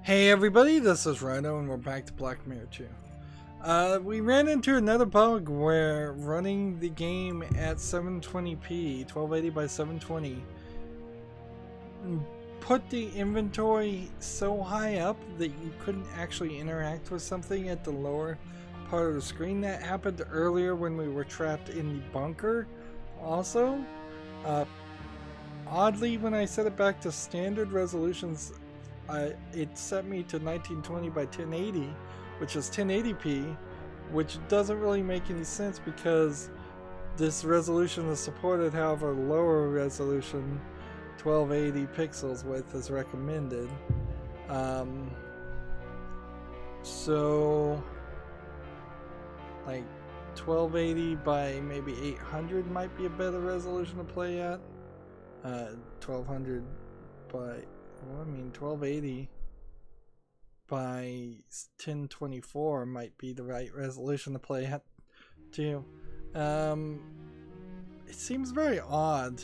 Hey everybody, this is Rydo and we're back to Black Mirror 2. We ran into another bug where running the game at 720p, 1280 by 720, put the inventory so high up that you couldn't actually interact with something at the lower part of the screen. That happened earlier when we were trapped in the bunker also. Oddly, when I set it back to standard resolutions, it set me to 1920 by 1080, which is 1080p, which doesn't really make any sense because this resolution is supported. However, lower resolution 1280 pixels width is recommended. So like 1280 by maybe 800 might be a better resolution to play at. 1200 by 1280 by 1024 might be the right resolution to play at too. It seems very odd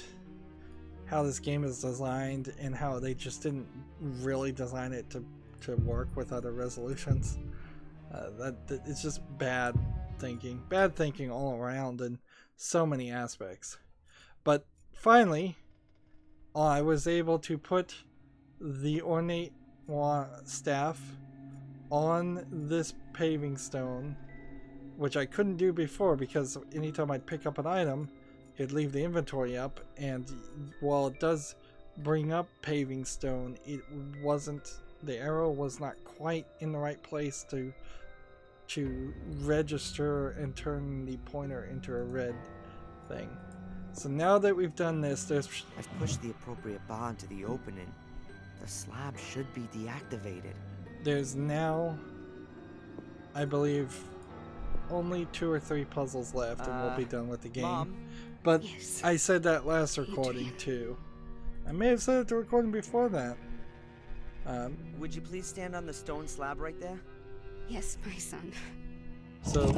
how this game is designed and how they just didn't really design it to work with other resolutions. It's just bad thinking all around in so many aspects. But finally, I was able to put the ornate staff on this paving stone, which I couldn't do before because anytime I'd pick up an item, it'd leave the inventory up, and while it does bring up paving stone, the arrow was not quite in the right place to register and turn the pointer into a red thing. So now that we've done this, I've pushed the appropriate bar into the opening. The slab should be deactivated. There's now, I believe, only 2 or 3 puzzles left and we'll be done with the game. Mom? But Yes. I said that last recording too. I may have said it the recording before that. Would you please stand on the stone slab right there? Yes, my son. So,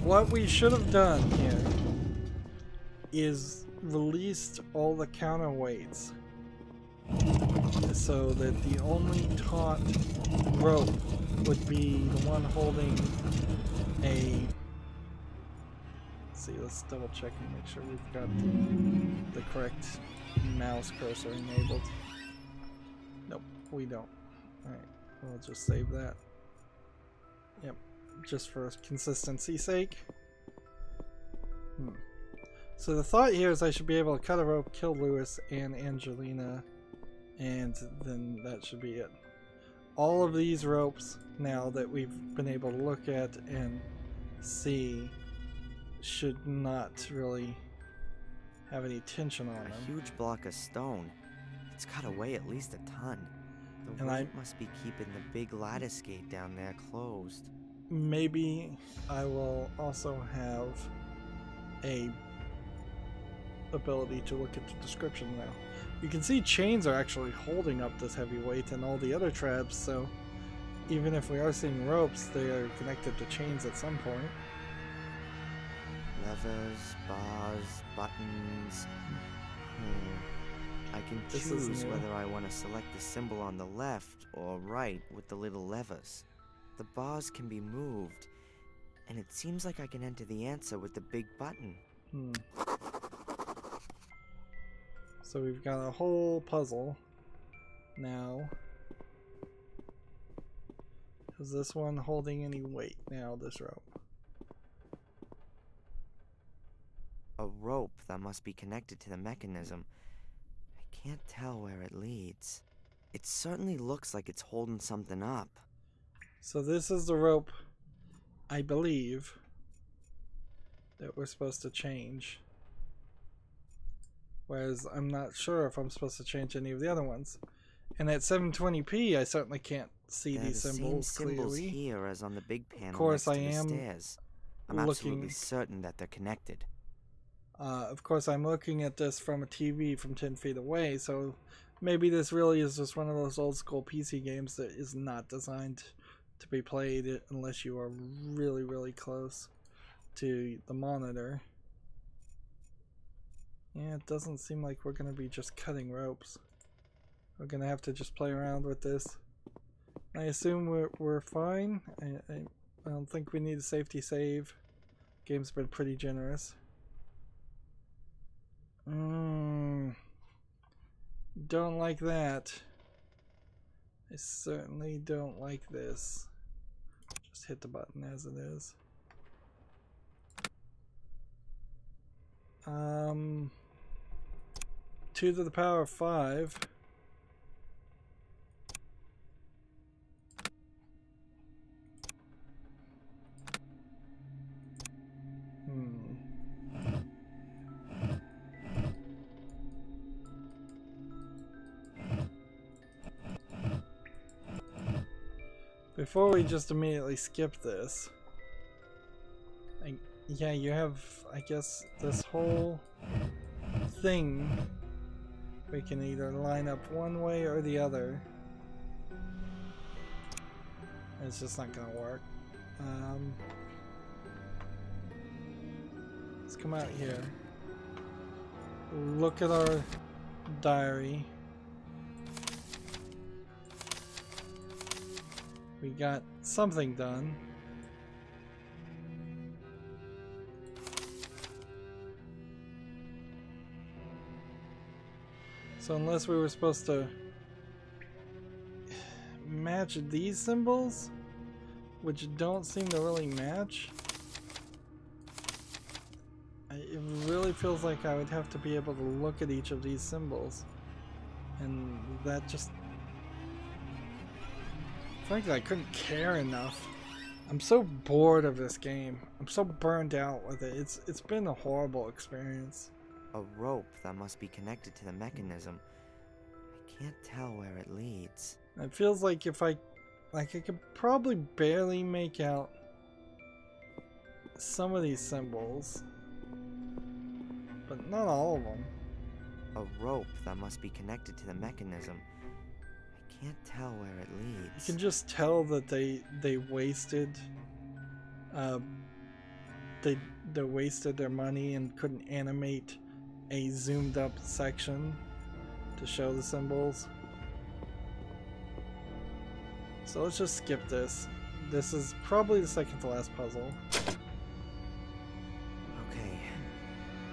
what we should have done here is released all the counterweights so that the only taut rope would be the one holding a... Let's see, let's double check and make sure we've got the correct mouse cursor enabled. Nope, we don't. Alright, we'll just save that. Yep, just for consistency's sake. So the thought here is I should be able to cut a rope, kill Lewis and Angelina, and then that should be it. All of these ropes, now that we've been able to look at and see, should not really have any tension on them. A huge block of stone. It's gotta weigh at least a ton. The weight must be keeping the big lattice gate down there closed. Maybe I will also have a ability to look at the description now. You can see chains are actually holding up this heavy weight and all the other traps, so even if we are seeing ropes, they are connected to chains at some point. Levers, bars, buttons. I can choose whether I want to select the symbol on the left or right with the little levers. The bars can be moved, and it seems like I can enter the answer with the big button. So we've got a whole puzzle now. Is this one holding any weight now, this rope? A rope that must be connected to the mechanism. I can't tell where it leads. It certainly looks like it's holding something up. So this is the rope, I believe, that we're supposed to change. Whereas I'm not sure if I'm supposed to change any of the other ones. And at 720p, I certainly can't see these symbols clearly. Here as on the big panel. Of course, next I to the am stairs. I'm absolutely certain that they're connected. Of course, I'm looking at this from a TV from 10 feet away, so maybe this really is just one of those old school PC games that is not designed to be played unless you are really, really close to the monitor. Yeah, it doesn't seem like we're going to be just cutting ropes. We're going to have to just play around with this. I assume we're fine. I don't think we need a safety save. Game's been pretty generous. Don't like that. I certainly don't like this. Just hit the button as it is. 2 to the power of 5. Before we just immediately skip this, yeah, you have, I guess, this whole thing. We can either line up one way or the other. It's just not gonna work. Let's come out here. Look at our diary. We got something done. So unless we were supposed to match these symbols, which don't seem to really match, it really feels like I would have to be able to look at each of these symbols, and that just, frankly, I couldn't care enough. I'm so bored of this game. I'm so burned out with it. It's been a horrible experience. A rope that must be connected to the mechanism. I can't tell where it leads. It feels like if I could probably barely make out some of these symbols, but not all of them. A rope that must be connected to the mechanism. I can't tell where it leads. You can just tell that they wasted they wasted their money and couldn't animate a zoomed up section to show the symbols. So let's just skip this. This is probably the second to last puzzle. Okay,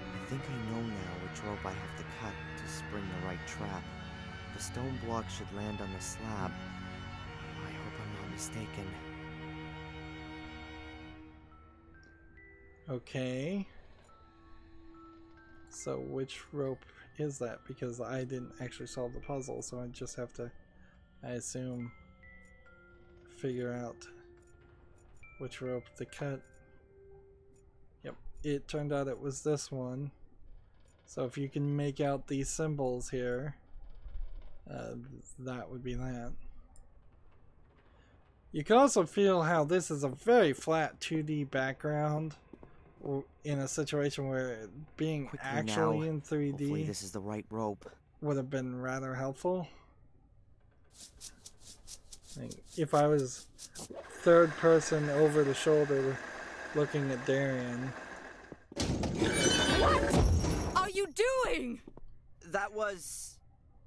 I think I know now which rope I have to cut to spring the right trap. The stone block should land on the slab. I hope I'm not mistaken. Okay. So which rope is that? Because I didn't actually solve the puzzle, so I just have to, I assume, figure out which rope to cut. Yep, it turned out it was this one. So if you can make out these symbols here, that would be that. You can also feel how this is a very flat 2D background in a situation where being Quickly actually now. in 3D Hopefully this is the right rope. would have been rather helpful. If I was third person over the shoulder looking at Darren. What are you doing? That was...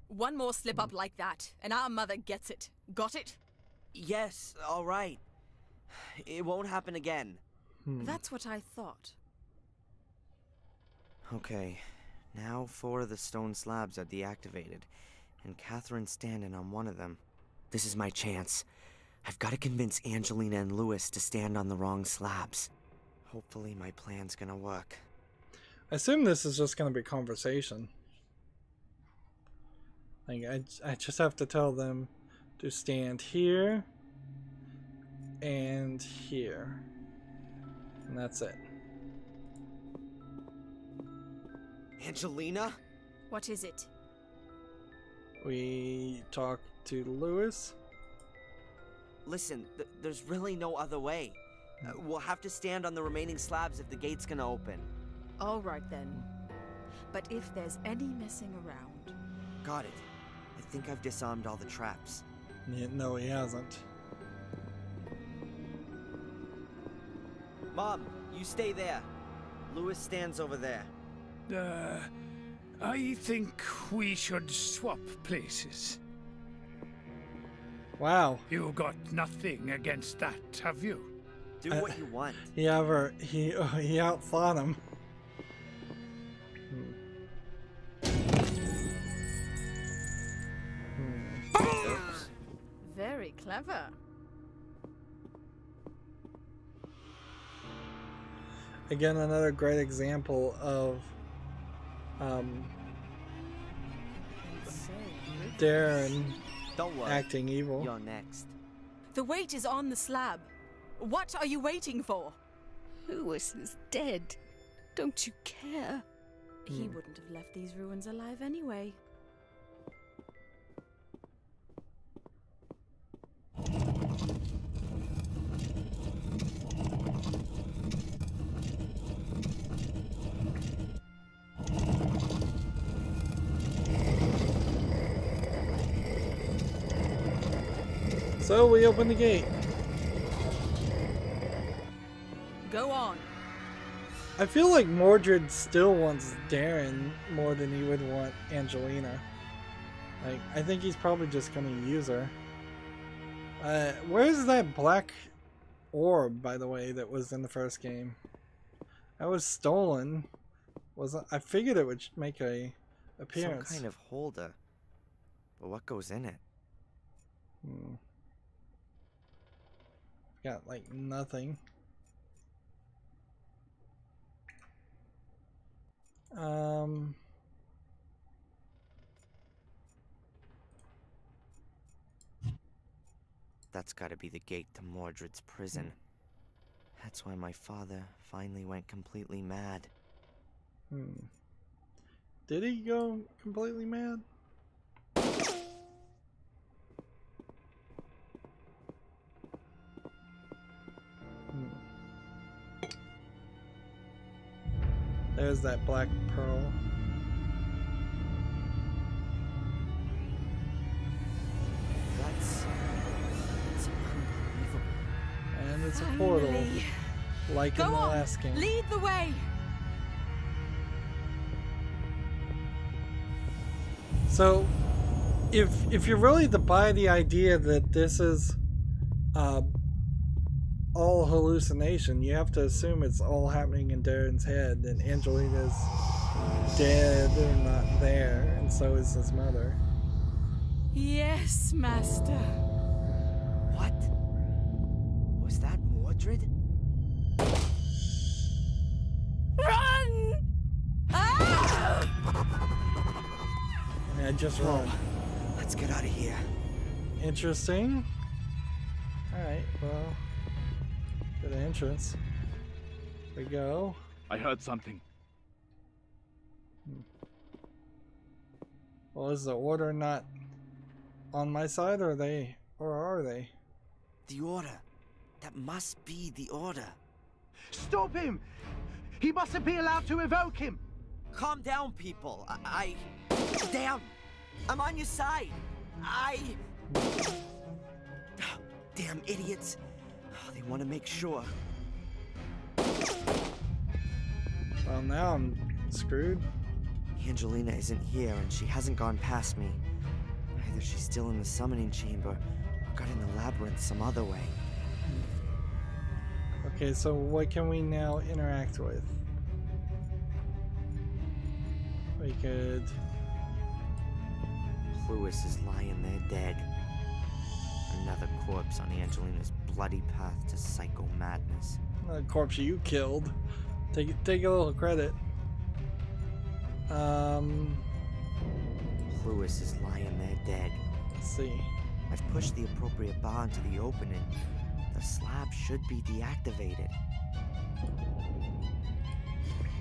One more slip up like that, and our mother gets it. Got it? Yes, all right. It won't happen again. That's what I thought. Okay, now 4 of the stone slabs are deactivated, and Catherine's standing on one of them. This is my chance. I've got to convince Angelina and Lewis to stand on the wrong slabs. Hopefully my plan's gonna work. I assume this is just going to be conversation. Like I just have to tell them to stand here and here. And that's it. Angelina? What is it? We talk to Lewis. Listen, there's really no other way. We'll have to stand on the remaining slabs if the gate's gonna open. All right then. But if there's any messing around... Got it. I think I've disarmed all the traps. Yeah, no, he hasn't. Mom, you stay there. Lewis stands over there. I think we should swap places. Wow. You got nothing against that, have you? Do what you want. He outthought him. Oops. Very clever. Again, another great example of Darren Don't worry. acting evil. You're next. The weight is on the slab. What are you waiting for? Lewis is dead. Don't you care? He wouldn't have left these ruins alive anyway. So we open the gate. Go on. I feel like Mordred still wants Darren more than he would want Angelina. Like, I think he's probably just gonna use her. Where's that black orb, by the way, that was in the first game? That was stolen. I figured it would make a appearance. Some kind of holder. But what goes in it? Got like nothing. That's gotta be the gate to Mordred's prison. That's why my father finally went completely mad. Did he go completely mad? There's that black pearl. That's unbelievable. And it's a portal, Finally. like Go in the on. last game. Lead the way. So, if you're really to buy the idea that this is all hallucination, you have to assume it's all happening in Darren's head, and Angelina's dead or not there, and so is his mother. Yes, Master. What? Was that Mordred? Run! Ah! Yeah, just run. Let's get out of here. Interesting. Alright, well, to the entrance. We go. I heard something. Well, is the order not on my side, or are they? The order. That must be the order. Stop him! He mustn't be allowed to evoke him! Calm down, people. Damn! I'm on your side. Damn idiots. Oh, they want to make sure. Well, now I'm screwed. Angelina isn't here, and she hasn't gone past me. Either she's still in the summoning chamber, or got in the labyrinth some other way. Okay, so what can we now interact with? We could... Lewis is lying there dead. Another corpse on Angelina's bloody path to psycho madness. A corpse you killed. Take a little credit. Lewis is lying there dead. Let's see. I've pushed the appropriate bar into the opening. The slab should be deactivated.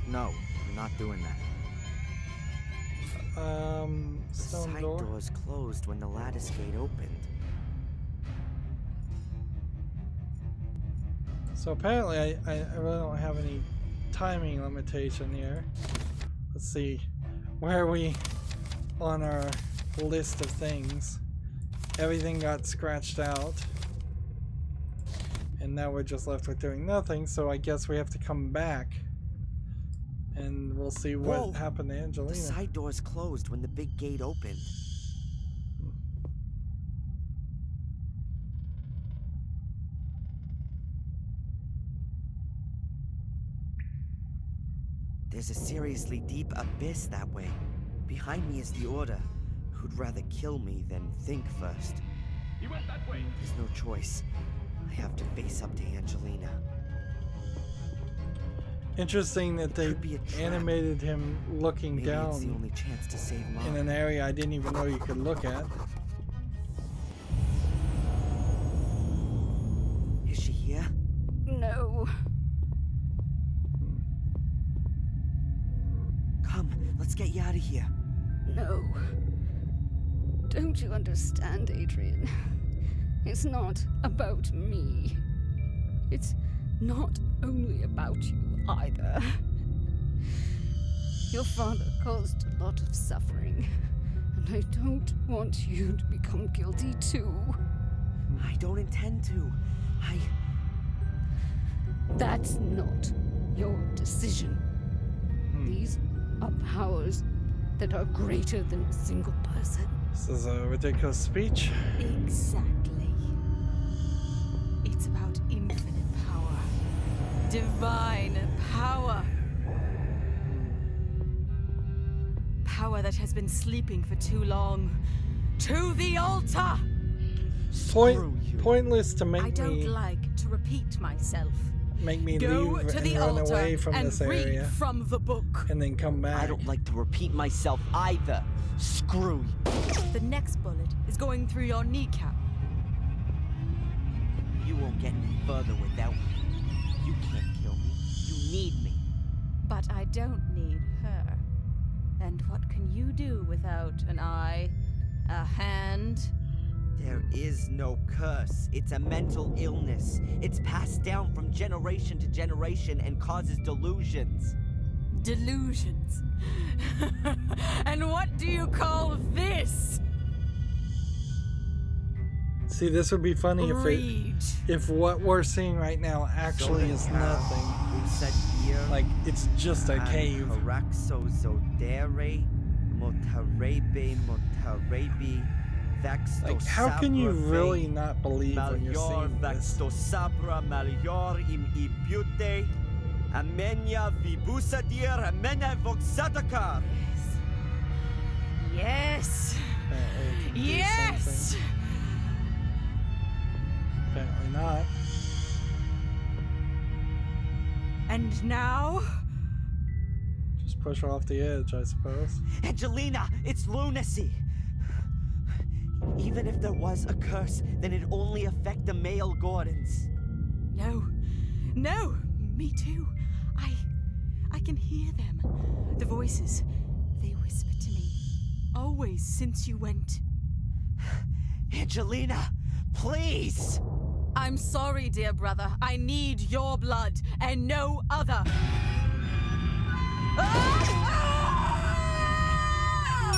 No, I'm not doing that. The Stone side door. doors closed when the lattice gate opened. So apparently I really don't have any timing limitation here. Let's see. Where are we on our list of things? Everything got scratched out. And now we're just left with doing nothing, so I guess we have to come back. And we'll see what Whoa. happened to Angelina. The side doors closed when the big gate opened. There's a seriously deep abyss that way. Behind me is the Order, who'd rather kill me than think first. He went that way. There's no choice. I have to face up to Angelina. Interesting that they Could be a trap. animated him looking Maybe it's the down only chance to save Mom. in an area I didn't even know you could look at. Is she here? No. Come, let's get you out of here. No. Don't you understand, Adrian? It's not about me. It's not only about you either. Your father caused a lot of suffering, and I don't want you to become guilty too. I don't intend to. That's not your decision. These are powers that are greater than a single person. This is a ridiculous speech. Exactly. It's about infinite power. Divine power. Power that has been sleeping for too long. To the altar! Pointless to make I don't me like to repeat myself. leave Go to and the run altar away from and this read area from the book. and then come back. I don't like to repeat myself either. Screw you. The next bullet is going through your kneecap. You won't get any further without me. You can't kill me. You need me. But I don't need her. And what can you do without an eye, a hand? There is no curse. It's a mental illness. It's passed down from generation to generation and causes delusions. Delusions. And what do you call this? See, this would be funny Read. if what we're seeing right now actually is nothing. Like, it's just a cave. Like, how can you really not believe when you're seeing this? Yes. Yes. Apparently not. And now? Just push her off the edge, I suppose. Angelina, it's lunacy. Even if there was a curse, then it'd only affect the male Gordons. No. No. Me too. I can hear them. The voices. They whisper to me. Always since you went. Angelina, please! I'm sorry, dear brother. I need your blood and no other.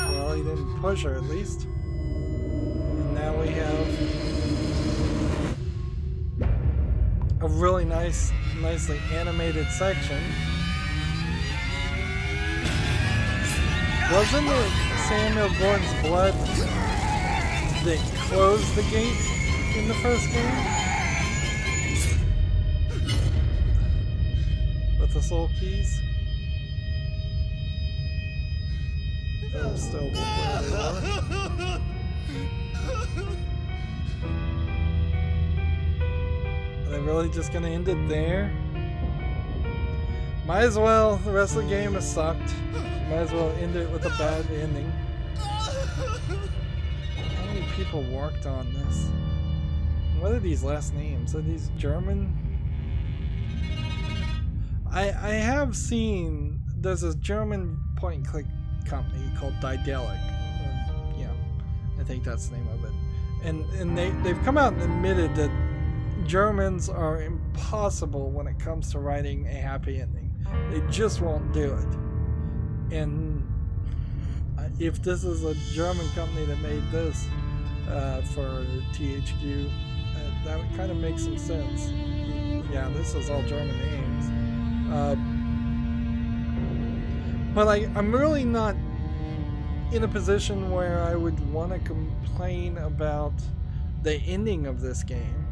Well, he didn't push her, at least. And now we have a really nicely animated section. Wasn't it Samuel Gordon's blood that closed the gate in the first game? With the soul keys? I'm still where they were. Are they really just gonna end it there? Might as well. The rest of the game has sucked. Might as well end it with a bad ending. How many people worked on this? What are these last names? Are these German? I have seen there's a German point-and-click company called Daedalic. Yeah, I think that's the name of it. And they've come out and admitted that Germans are impossible when it comes to writing a happy ending. They just won't do it. And if this is a German company that made this for THQ, that would kind of make some sense. Yeah, this is all German names. But I'm really not in a position where I would want to complain about the ending of this game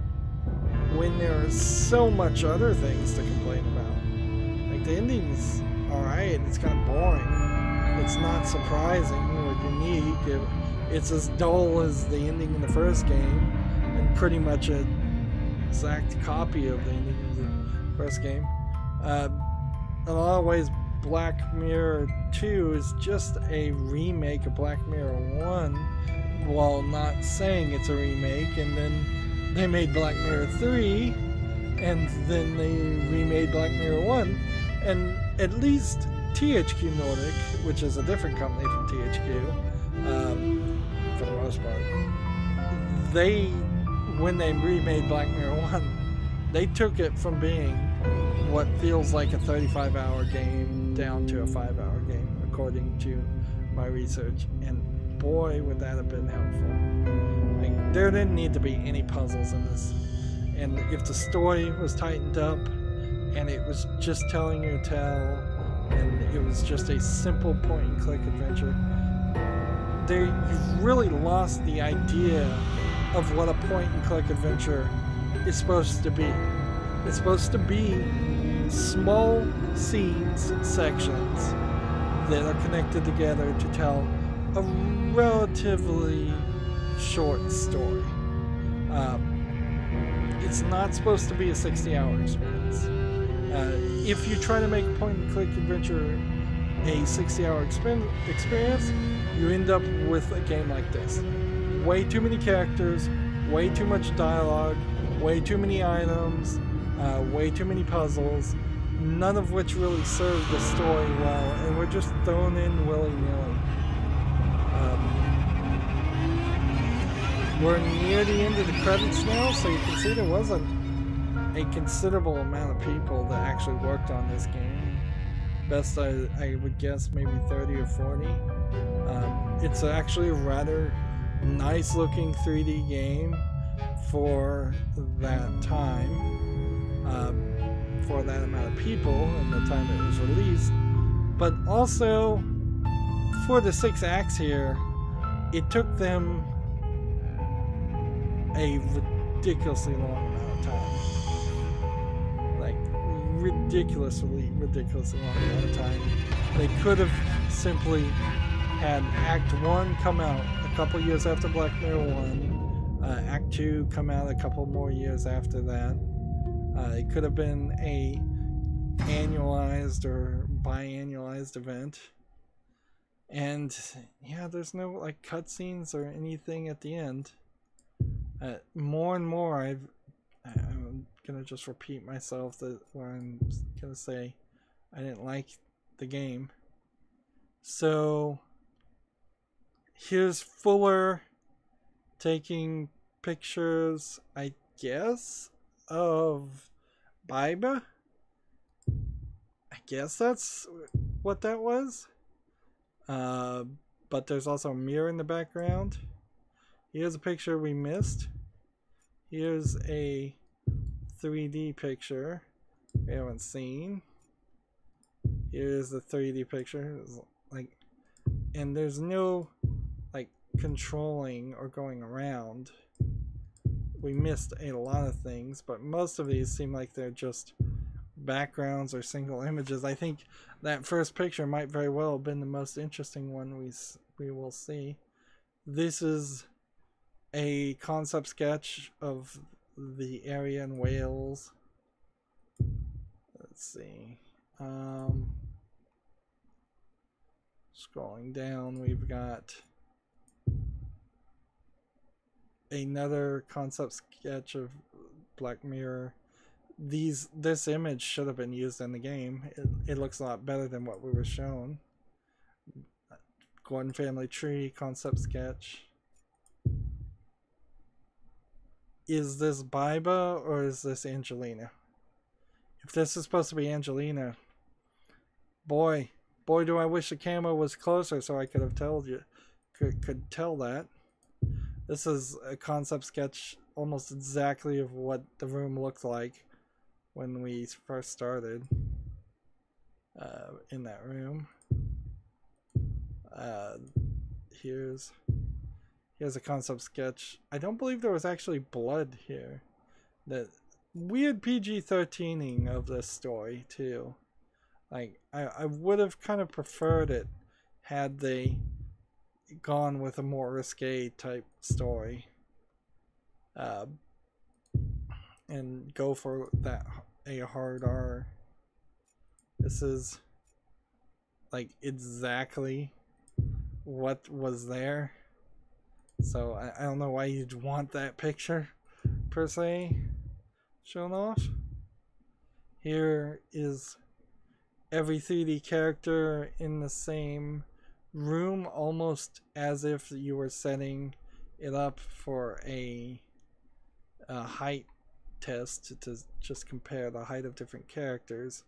when there are so much other things to complain about. Like, the ending's alright, it's kind of boring. It's not surprising or unique. It's as dull as the ending in the first game, and pretty much an exact copy of the ending of the first game. In a lot of ways, Black Mirror 2 is just a remake of Black Mirror 1, while not saying it's a remake. And then they made Black Mirror 3, and then they remade Black Mirror 1, and at least THQ Nordic, which is a different company from THQ, for the most part, when they remade Black Mirror 1, they took it from being what feels like a 35-hour game down to a 5-hour game, according to my research, and boy, would that have been helpful. Like, there didn't need to be any puzzles in this, and if the story was tightened up, and it was just telling you a tale, and it was just a simple point-and-click adventure, you've really lost the idea of what a point-and-click adventure is supposed to be. It's supposed to be small scenes, sections that are connected together to tell a relatively short story. It's not supposed to be a 60-hour experience. If you try to make a point-and-click adventure a 60-hour experience, you end up with a game like this. Way too many characters, way too much dialogue, way too many items, way too many puzzles, none of which really serve the story well, and we're just thrown in willy-nilly. We're near the end of the credits now, so you can see there wasn't a considerable amount of people that actually worked on this game. Best I would guess maybe 30 or 40. It's actually a rather nice looking 3D game for that time, for that amount of people and the time it was released, but also for the 6 acts here, it took them a ridiculously long amount of time. Like, ridiculously long amount of time. They could have simply had Act 1 come out a couple years after Black Mirror 1, Act 2 come out a couple more years after that. It could have been a annualized or biannualized event. And yeah, there's no like cutscenes or anything at the end. More and more, I'm gonna just repeat myself that where I'm gonna say I didn't like the game. So here's Fuller taking pictures, I guess, of Biba. I guess that's what that was. But there's also a mirror in the background. Here's a picture we missed. Here's a 3D picture we haven't seen. Here's the 3D picture. Like, and there's no like controlling or going around. We missed a lot of things, but most of these seem like they're just backgrounds or single images. I think that first picture might very well have been the most interesting one we will see. This is a concept sketch of the area in Wales. Let's see. Scrolling down, we've got another concept sketch of Black Mirror. This image should have been used in the game. It looks a lot better than what we were shown. Gordon Family Tree concept sketch. Is this Biba or is this Angelina? If this is supposed to be Angelina, boy do I wish the camera was closer so I could have told you, could tell that. This is a concept sketch almost exactly of what the room looked like when we first started in that room. Here's a concept sketch. I don't believe there was actually blood here. That weird PG-13ing of this story too. Like, I would have kind of preferred it had they gone with a more risque type story. And go for that, a hard R. This is like exactly what was there. So I don't know why you'd want that picture per se shown off. Here is every 3D character in the same room, almost as if you were setting it up for a height test to just compare the height of different characters.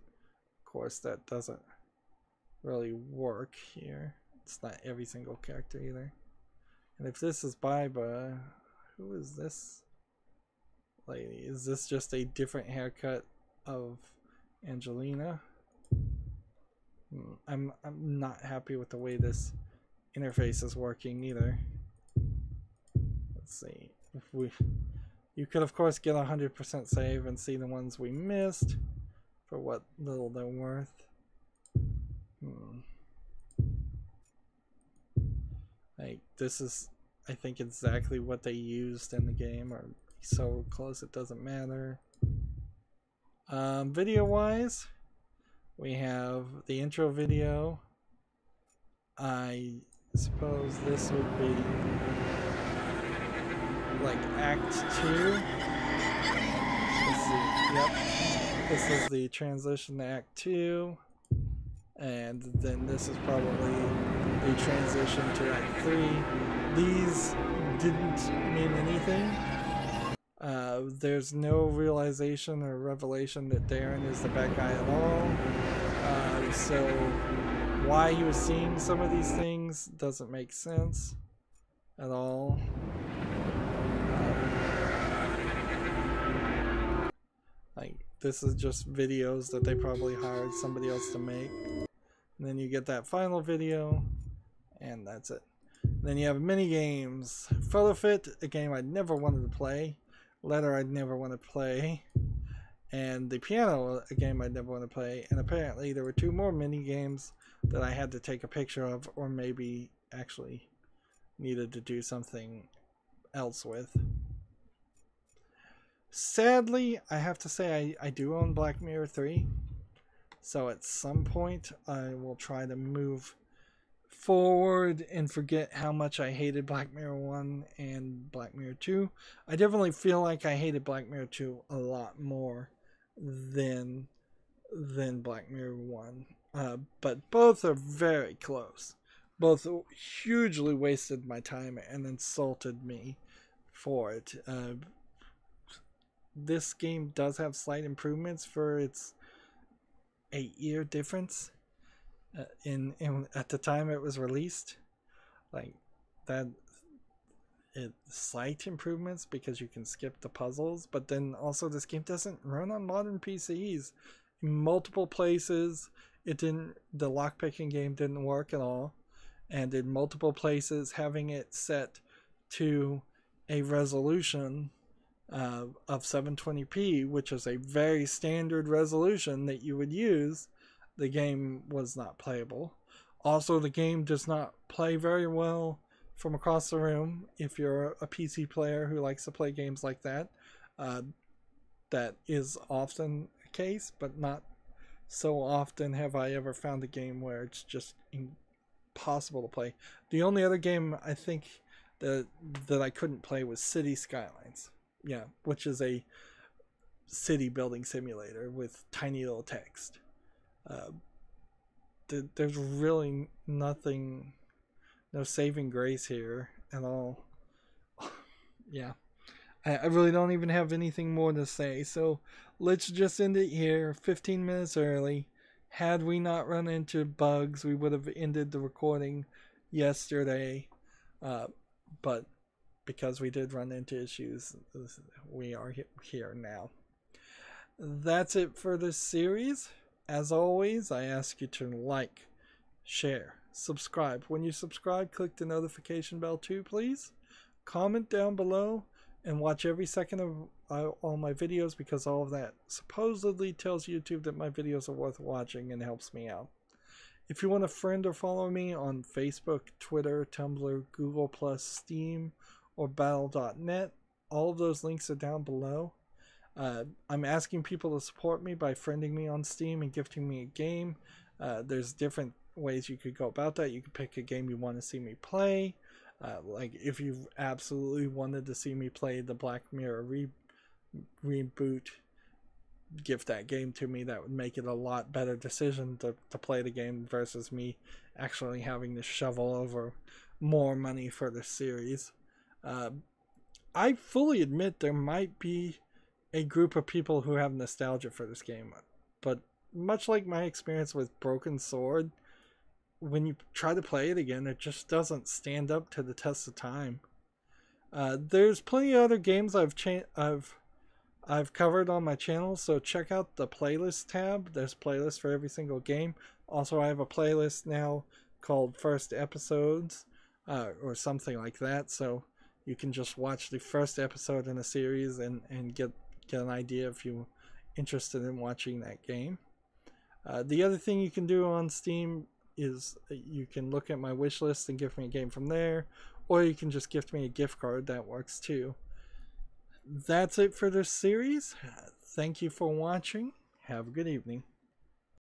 Of course, that doesn't really work here. It's not every single character either. And if this is Baiba, who is this lady? Is this just a different haircut of Angelina? I'm not happy with the way this interface is working either. Let's see. You could of course get 100% save and see the ones we missed for what little they're worth. Like, this is, I think, exactly what they used in the game, or so close it doesn't matter. Video wise, we have the intro video. I suppose this would be like Act 2. This is the transition to Act 2. And then this is probably the transition to Act 3. These didn't mean anything. There's no realization or revelation that Darren is the bad guy at all. So why he was seeing some of these things doesn't make sense at all. Like, this is just videos that they probably hired somebody else to make. And then you get that final video, and that's it. And then you have mini games. Photo Fit, a game I'd never wanted to play. Letter I'd never want to play. And the piano, a game I'd never want to play. And apparently there were 2 more mini games that I had to take a picture of, or maybe actually needed to do something else with. Sadly, I have to say I do own Black Mirror 3. So at some point I will try to move forward and forget how much I hated Black Mirror 1 and Black Mirror 2. I definitely feel like I hated Black Mirror 2 a lot more than Black Mirror 1. But both are very close. Both hugely wasted my time and insulted me for it. This game does have slight improvements for its 8-year difference at the time it was released. Like that, slight improvements because you can skip the puzzles, but then also this game doesn't run on modern PCs. In multiple places the lockpicking game didn't work at all, and in multiple places having it set to a resolution of 720p, which is a very standard resolution that you would use, the game was not playable. Also, the game does not play very well from across the room. If you're a PC player who likes to play games like that, that is often a case, but not so often have I ever found a game where it's just impossible to play. The only other game I think that I couldn't play was City Skylines. Yeah, which is a city building simulator with tiny little text. There's really nothing, no saving grace here at all. Yeah, I really don't even have anything more to say. So let's just end it here, 15 minutes early. Had we not run into bugs, we would have ended the recording yesterday. But because we did run into issues, we are here now. That's it for this series. As always, I ask you to like, share, subscribe. When you subscribe, click the notification bell too, please. Comment down below and watch every second of all my videos, because all of that supposedly tells YouTube that my videos are worth watching and helps me out. If you want to friend or follow me on Facebook, Twitter, Tumblr, Google+, Steam, or Battle.net, all of those links are down below. I'm asking people to support me by friending me on Steam and gifting me a game. There's different ways you could go about that. You could pick a game you want to see me play. Like if you absolutely wanted to see me play the Black Mirror reboot, gift that game to me. That would make it a lot better decision to play the game versus me actually having to shovel over more money for the series. I fully admit there might be a group of people who have nostalgia for this game, but much like my experience with Broken Sword, when you try to play it again, it just doesn't stand up to the test of time. There's plenty of other games I've covered on my channel, so check out the playlist tab. There's playlists for every single game. Also, I have a playlist now called First Episodes, or something like that, so you can just watch the first episode in a series and get an idea if you're interested in watching that game. The other thing you can do on Steam is you can look at my wish list and gift me a game from there, or you can just gift me a gift card. That works too. That's it for this series. Thank you for watching. Have a good evening.